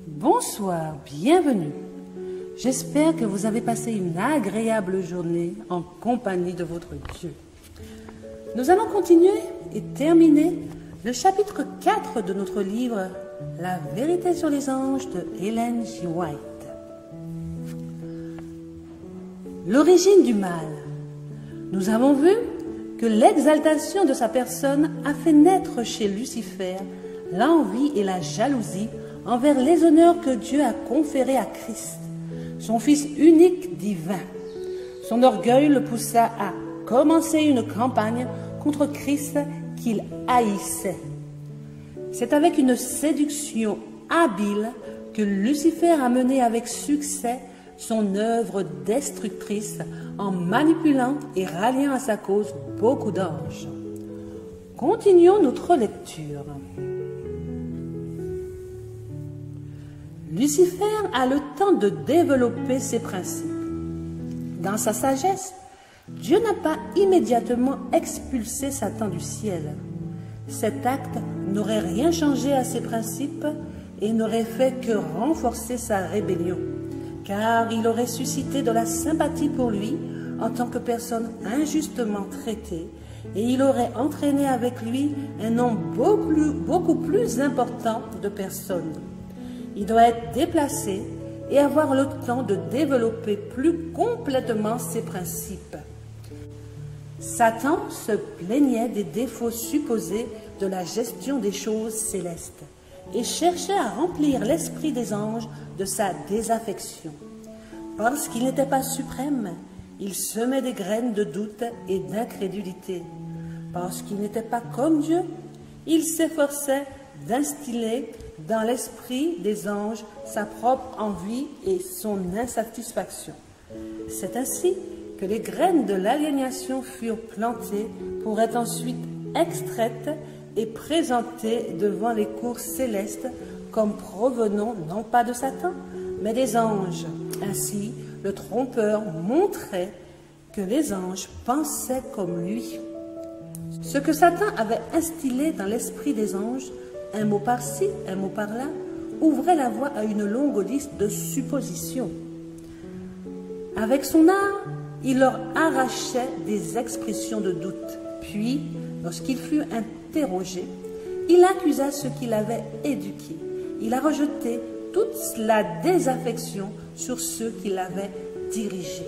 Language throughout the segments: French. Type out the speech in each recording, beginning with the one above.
Bonsoir, bienvenue. J'espère que vous avez passé une agréable journée en compagnie de votre Dieu. Nous allons continuer et terminer le chapitre 4 de notre livre « La vérité sur les anges » de Ellen G. White. L'origine du mal. Nous avons vu que l'exaltation de sa personne a fait naître chez Lucifer l'envie et la jalousie envers les honneurs que Dieu a conférés à Christ, son Fils unique divin. Son orgueil le poussa à commencer une campagne contre Christ qu'il haïssait. C'est avec une séduction habile que Lucifer a mené avec succès son œuvre destructrice en manipulant et ralliant à sa cause beaucoup d'anges. Continuons notre lecture. Lucifer a le temps de développer ses principes. Dans sa sagesse, Dieu n'a pas immédiatement expulsé Satan du ciel. Cet acte n'aurait rien changé à ses principes et n'aurait fait que renforcer sa rébellion, car il aurait suscité de la sympathie pour lui en tant que personne injustement traitée, et il aurait entraîné avec lui un nombre beaucoup plus important de personnes. Il doit être déplacé et avoir le temps de développer plus complètement ses principes. Satan se plaignait des défauts supposés de la gestion des choses célestes et cherchait à remplir l'esprit des anges de sa désaffection. Parce qu'il n'était pas suprême, il semait des graines de doute et d'incrédulité. Parce qu'il n'était pas comme Dieu, il s'efforçait d'instiller dans l'esprit des anges sa propre envie et son insatisfaction. C'est ainsi que les graines de l'aliénation furent plantées pour être ensuite extraites et présentées devant les cours célestes comme provenant non pas de Satan, mais des anges. Ainsi, le trompeur montrait que les anges pensaient comme lui. Ce que Satan avait instillé dans l'esprit des anges, un mot par-ci, un mot par-là, ouvrait la voie à une longue liste de suppositions. Avec son art, il leur arrachait des expressions de doute. Puis, lorsqu'il fut interrogé, il accusa ceux qui l'avaient éduqué. Il a rejeté toute la désaffection sur ceux qui l'avaient dirigé.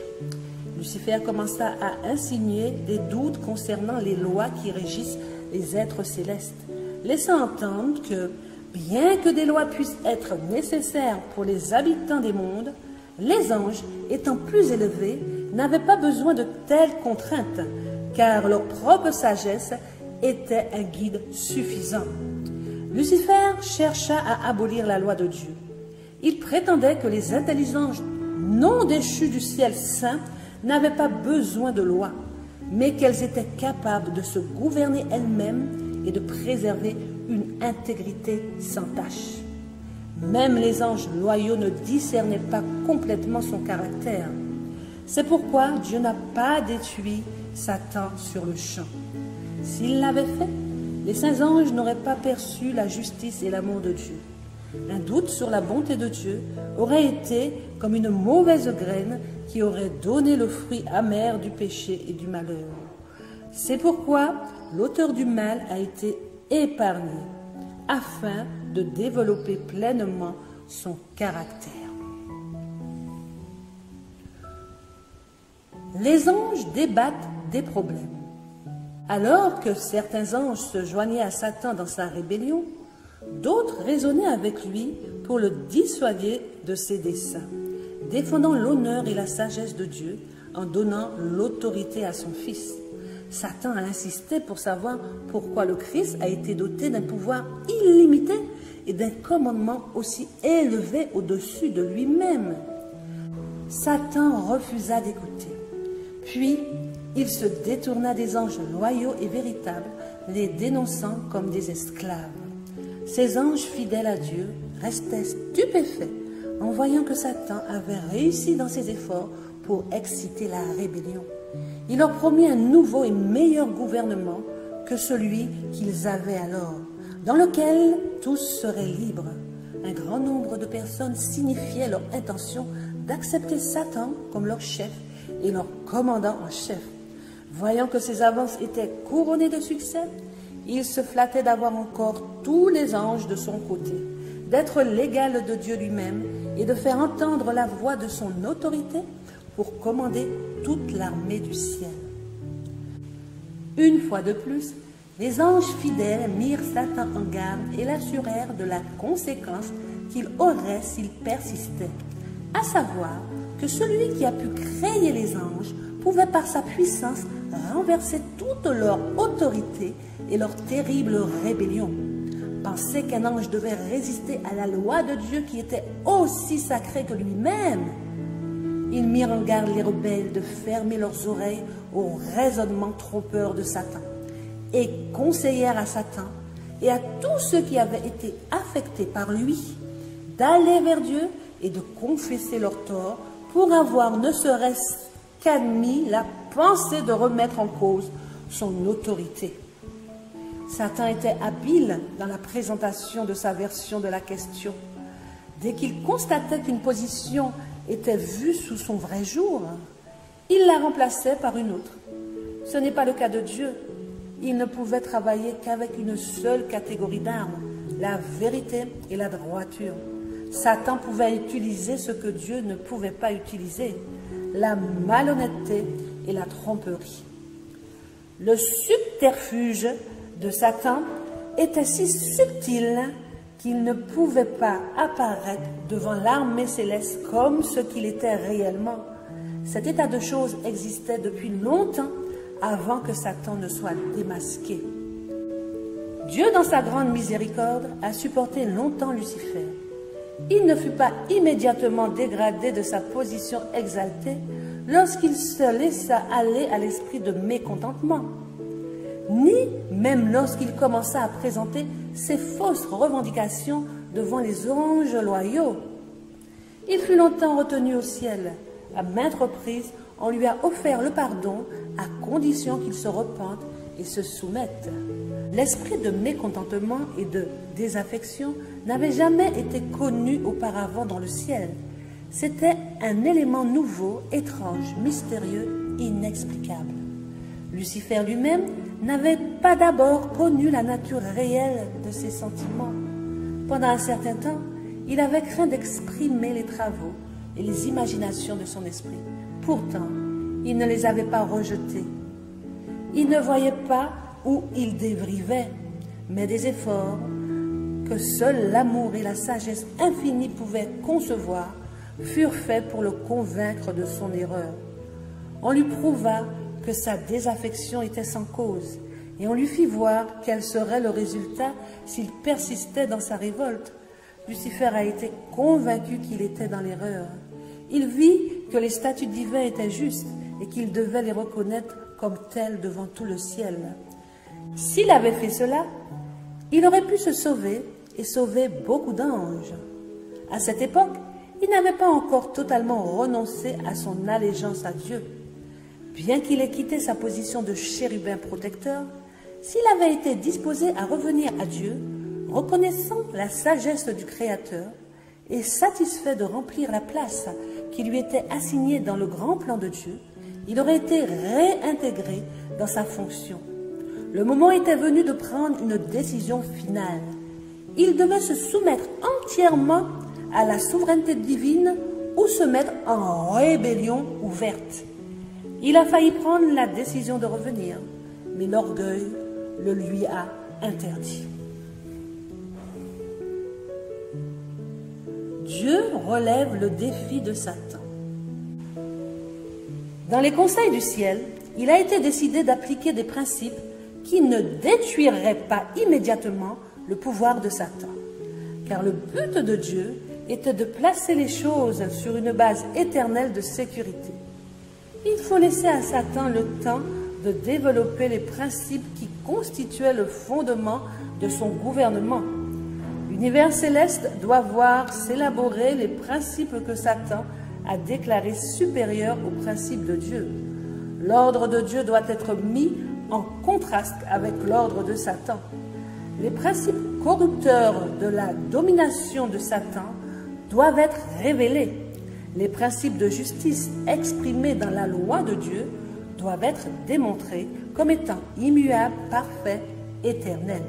Lucifer commença à insinuer des doutes concernant les lois qui régissent les êtres célestes, laissant entendre que, bien que des lois puissent être nécessaires pour les habitants des mondes, les anges, étant plus élevés, n'avaient pas besoin de telles contraintes, car leur propre sagesse était un guide suffisant. Lucifer chercha à abolir la loi de Dieu. Il prétendait que les intelligences non déchues du ciel saint n'avaient pas besoin de loi, mais qu'elles étaient capables de se gouverner elles-mêmes et de préserver une intégrité sans tache. Même les anges loyaux ne discernaient pas complètement son caractère. C'est pourquoi Dieu n'a pas détruit Satan sur le champ. S'il l'avait fait, les saints anges n'auraient pas perçu la justice et l'amour de Dieu. Un doute sur la bonté de Dieu aurait été comme une mauvaise graine qui aurait donné le fruit amer du péché et du malheur. C'est pourquoi l'auteur du mal a été épargné, afin de développer pleinement son caractère. Les anges débattent des problèmes. Alors que certains anges se joignaient à Satan dans sa rébellion, d'autres raisonnaient avec lui pour le dissuader de ses desseins, défendant l'honneur et la sagesse de Dieu en donnant l'autorité à son Fils. Satan a insisté pour savoir pourquoi le Christ a été doté d'un pouvoir illimité et d'un commandement aussi élevé au-dessus de lui-même. Satan refusa d'écouter. Puis, il se détourna des anges loyaux et véritables, les dénonçant comme des esclaves. Ces anges fidèles à Dieu restaient stupéfaits en voyant que Satan avait réussi dans ses efforts pour exciter la rébellion. Il leur promit un nouveau et meilleur gouvernement que celui qu'ils avaient alors, dans lequel tous seraient libres. Un grand nombre de personnes signifiaient leur intention d'accepter Satan comme leur chef et leur commandant en chef. Voyant que ces avances étaient couronnées de succès, il se flattait d'avoir encore tous les anges de son côté, d'être l'égal de Dieu lui-même et de faire entendre la voix de son autorité pour commander toute l'armée du ciel. Une fois de plus, les anges fidèles mirent Satan en garde et l'assurèrent de la conséquence qu'il aurait s'il persistait, à savoir que celui qui a pu créer les anges pouvait par sa puissance renverser toute leur autorité et leur terrible rébellion. Penser qu'un ange devait résister à la loi de Dieu qui était aussi sacrée que lui-même. Ils mirent en garde les rebelles de fermer leurs oreilles au raisonnement trompeur de Satan et conseillèrent à Satan et à tous ceux qui avaient été affectés par lui d'aller vers Dieu et de confesser leurs torts pour avoir ne serait-ce qu'admis la pensée de remettre en cause son autorité. Satan était habile dans la présentation de sa version de la question. Dès qu'il constatait qu'une position était vue sous son vrai jour, il la remplaçait par une autre. Ce n'est pas le cas de Dieu. Il ne pouvait travailler qu'avec une seule catégorie d'armes, la vérité et la droiture. Satan pouvait utiliser ce que Dieu ne pouvait pas utiliser, la malhonnêteté et la tromperie. Le subterfuge de Satan était si subtil qu'il ne pouvait pas apparaître devant l'armée céleste comme ce qu'il était réellement. Cet état de choses existait depuis longtemps avant que Satan ne soit démasqué. Dieu, dans sa grande miséricorde, a supporté longtemps Lucifer. Il ne fut pas immédiatement dégradé de sa position exaltée lorsqu'il se laissa aller à l'esprit de mécontentement, ni même lorsqu'il commença à présenter ses fausses revendications devant les anges loyaux. Il fut longtemps retenu au ciel. À maintes reprises, on lui a offert le pardon à condition qu'il se repente et se soumette. L'esprit de mécontentement et de désaffection n'avait jamais été connu auparavant dans le ciel. C'était un élément nouveau, étrange, mystérieux, inexplicable. Lucifer lui-même n'avait pas d'abord connu la nature réelle de ses sentiments. Pendant un certain temps, il avait craint d'exprimer les travaux et les imaginations de son esprit. Pourtant, il ne les avait pas rejetés. Il ne voyait pas où il dérivait, mais des efforts que seul l'amour et la sagesse infinie pouvaient concevoir furent faits pour le convaincre de son erreur. On lui prouva que sa désaffection était sans cause, et on lui fit voir quel serait le résultat s'il persistait dans sa révolte. Lucifer a été convaincu qu'il était dans l'erreur. Il vit que les statuts divins étaient justes et qu'il devait les reconnaître comme tels devant tout le ciel. S'il avait fait cela, il aurait pu se sauver et sauver beaucoup d'anges. À cette époque, il n'avait pas encore totalement renoncé à son allégeance à Dieu. Bien qu'il ait quitté sa position de chérubin protecteur, s'il avait été disposé à revenir à Dieu, reconnaissant la sagesse du Créateur et satisfait de remplir la place qui lui était assignée dans le grand plan de Dieu, il aurait été réintégré dans sa fonction. Le moment était venu de prendre une décision finale. Il devait se soumettre entièrement à la souveraineté divine ou se mettre en rébellion ouverte. Il a failli prendre la décision de revenir, mais l'orgueil le lui a interdit. Dieu relève le défi de Satan. Dans les conseils du ciel, il a été décidé d'appliquer des principes qui ne détruiraient pas immédiatement le pouvoir de Satan. Car le but de Dieu était de placer les choses sur une base éternelle de sécurité. Il faut laisser à Satan le temps de développer les principes qui constituaient le fondement de son gouvernement. L'univers céleste doit voir s'élaborer les principes que Satan a déclarés supérieurs aux principes de Dieu. L'ordre de Dieu doit être mis en contraste avec l'ordre de Satan. Les principes corrupteurs de la domination de Satan doivent être révélés. Les principes de justice exprimés dans la loi de Dieu doivent être démontrés comme étant immuables, parfaits, éternels.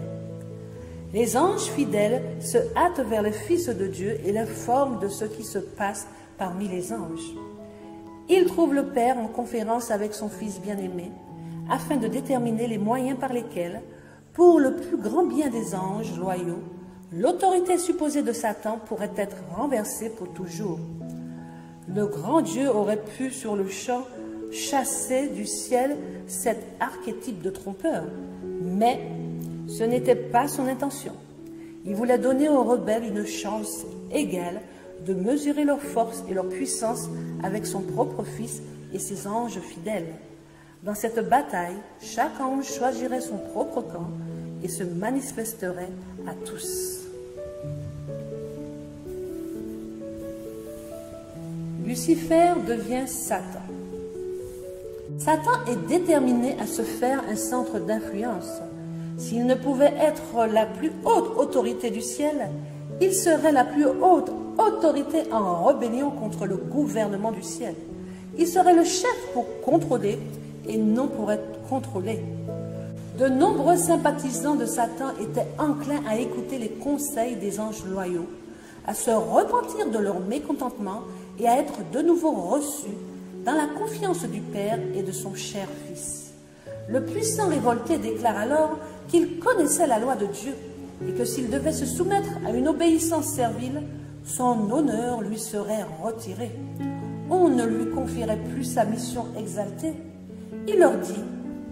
Les anges fidèles se hâtent vers le Fils de Dieu et l'informent de ce qui se passe parmi les anges. Ils trouvent le Père en conférence avec son Fils bien-aimé, afin de déterminer les moyens par lesquels, pour le plus grand bien des anges loyaux, l'autorité supposée de Satan pourrait être renversée pour toujours. Le grand Dieu aurait pu sur le champ chasser du ciel cet archétype de trompeur, mais ce n'était pas son intention. Il voulait donner aux rebelles une chance égale de mesurer leur force et leur puissance avec son propre Fils et ses anges fidèles. Dans cette bataille, chaque ange choisirait son propre camp et se manifesterait à tous. Lucifer devient Satan. Satan est déterminé à se faire un centre d'influence. S'il ne pouvait être la plus haute autorité du ciel, il serait la plus haute autorité en rébellion contre le gouvernement du ciel. Il serait le chef pour contrôler et non pour être contrôlé. De nombreux sympathisants de Satan étaient enclins à écouter les conseils des anges loyaux, à se repentir de leur mécontentement et à être de nouveau reçus dans la confiance du Père et de son cher Fils. Le puissant révolté déclare alors qu'il connaissait la loi de Dieu et que s'il devait se soumettre à une obéissance servile, son honneur lui serait retiré. On ne lui confierait plus sa mission exaltée. Il leur dit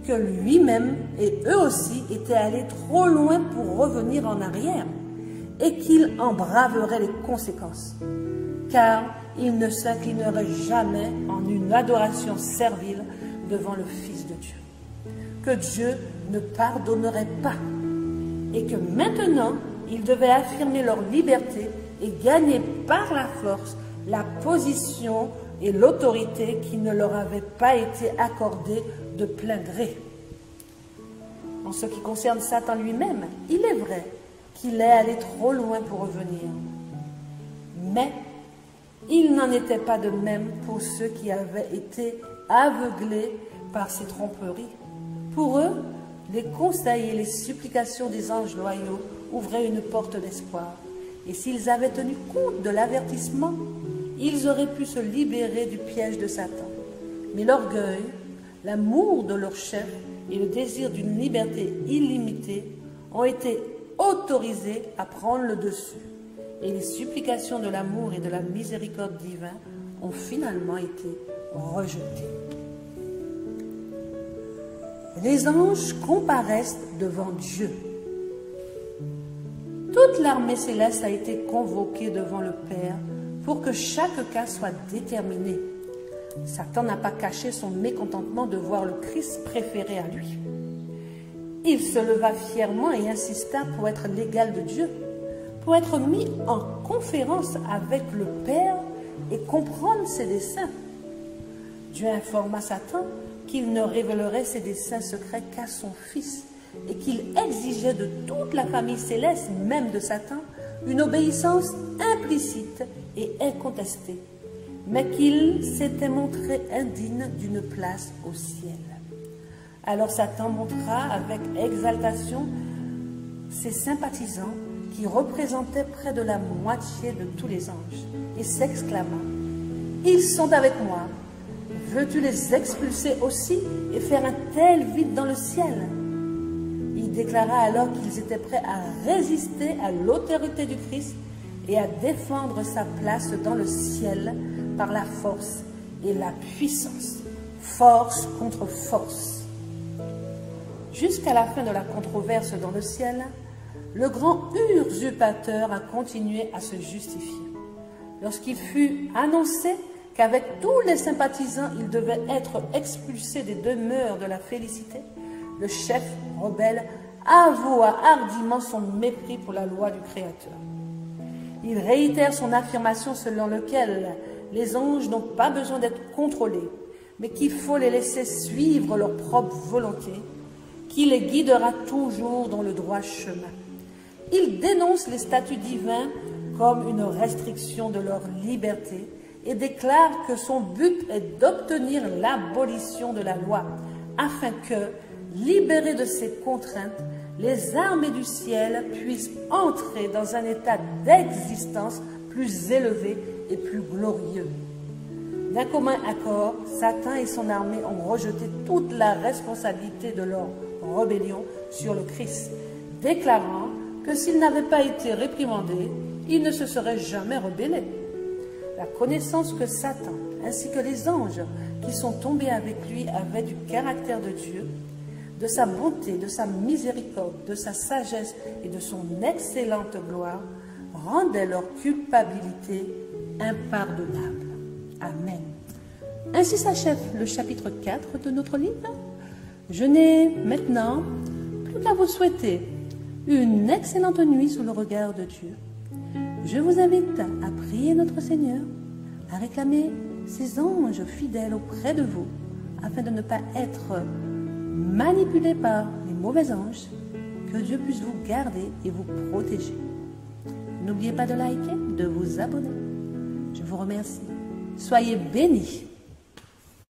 que lui-même et eux aussi étaient allés trop loin pour revenir en arrière et qu'il en braverait les conséquences, car il ne s'inclinerait jamais en une adoration servile devant le Fils de Dieu, que Dieu ne pardonnerait pas, et que maintenant, ils devaient affirmer leur liberté et gagner par la force la position et l'autorité qui ne leur avaient pas été accordées de plein gré. En ce qui concerne Satan lui-même, il est vrai qu'il est allé trop loin pour revenir. Mais il n'en était pas de même pour ceux qui avaient été aveuglés par ces tromperies. Pour eux, les conseils et les supplications des anges loyaux ouvraient une porte d'espoir. Et s'ils avaient tenu compte de l'avertissement, ils auraient pu se libérer du piège de Satan. Mais l'orgueil, l'amour de leur chef et le désir d'une liberté illimitée ont été autorisés à prendre le dessus. Et les supplications de l'amour et de la miséricorde divin ont finalement été rejetées. Les anges comparaissent devant Dieu. Toute l'armée céleste a été convoquée devant le Père pour que chaque cas soit déterminé. Satan n'a pas caché son mécontentement de voir le Christ préféré à lui. Il se leva fièrement et insista pour être l'égal de Dieu, pour être mis en conférence avec le Père et comprendre ses desseins. Dieu informa Satan qu'il ne révélerait ses desseins secrets qu'à son Fils et qu'il exigeait de toute la famille céleste, même de Satan, une obéissance implicite et incontestée, mais qu'il s'était montré indigne d'une place au ciel. Alors Satan montra avec exaltation ses sympathisants qui représentaient près de la moitié de tous les anges et s'exclama: « Ils sont avec moi. Veux-tu les expulser aussi et faire un tel vide dans le ciel ?» Il déclara alors qu'ils étaient prêts à résister à l'autorité du Christ et à défendre sa place dans le ciel par la force et la puissance, force contre force. Jusqu'à la fin de la controverse dans le ciel, le grand usurpateur a continué à se justifier. Lorsqu'il fut annoncé qu'avec tous les sympathisants, il devait être expulsé des demeures de la félicité, le chef rebelle avoua hardiment son mépris pour la loi du Créateur. Il réitère son affirmation selon laquelle les anges n'ont pas besoin d'être contrôlés, mais qu'il faut les laisser suivre leur propre volonté, qui les guidera toujours dans le droit chemin. Il dénonce les statuts divins comme une restriction de leur liberté et déclare que son but est d'obtenir l'abolition de la loi, afin que, libérés de ces contraintes, les armées du ciel puissent entrer dans un état d'existence plus élevé et plus glorieux. D'un commun accord, Satan et son armée ont rejeté toute la responsabilité de leur rébellion sur le Christ, déclarant que s'il n'avait pas été réprimandé, il ne se serait jamais rebellé. La connaissance que Satan, ainsi que les anges qui sont tombés avec lui, avaient du caractère de Dieu, de sa bonté, de sa miséricorde, de sa sagesse et de son excellente gloire, rendait leur culpabilité impardonnable. Amen. Ainsi s'achève le chapitre 4 de notre livre. Je n'ai maintenant plus qu'à vous souhaiter une excellente nuit sous le regard de Dieu. Je vous invite à prier notre Seigneur, à réclamer ses anges fidèles auprès de vous, afin de ne pas être manipulé par les mauvais anges, que Dieu puisse vous garder et vous protéger. N'oubliez pas de liker, de vous abonner. Je vous remercie. Soyez bénis.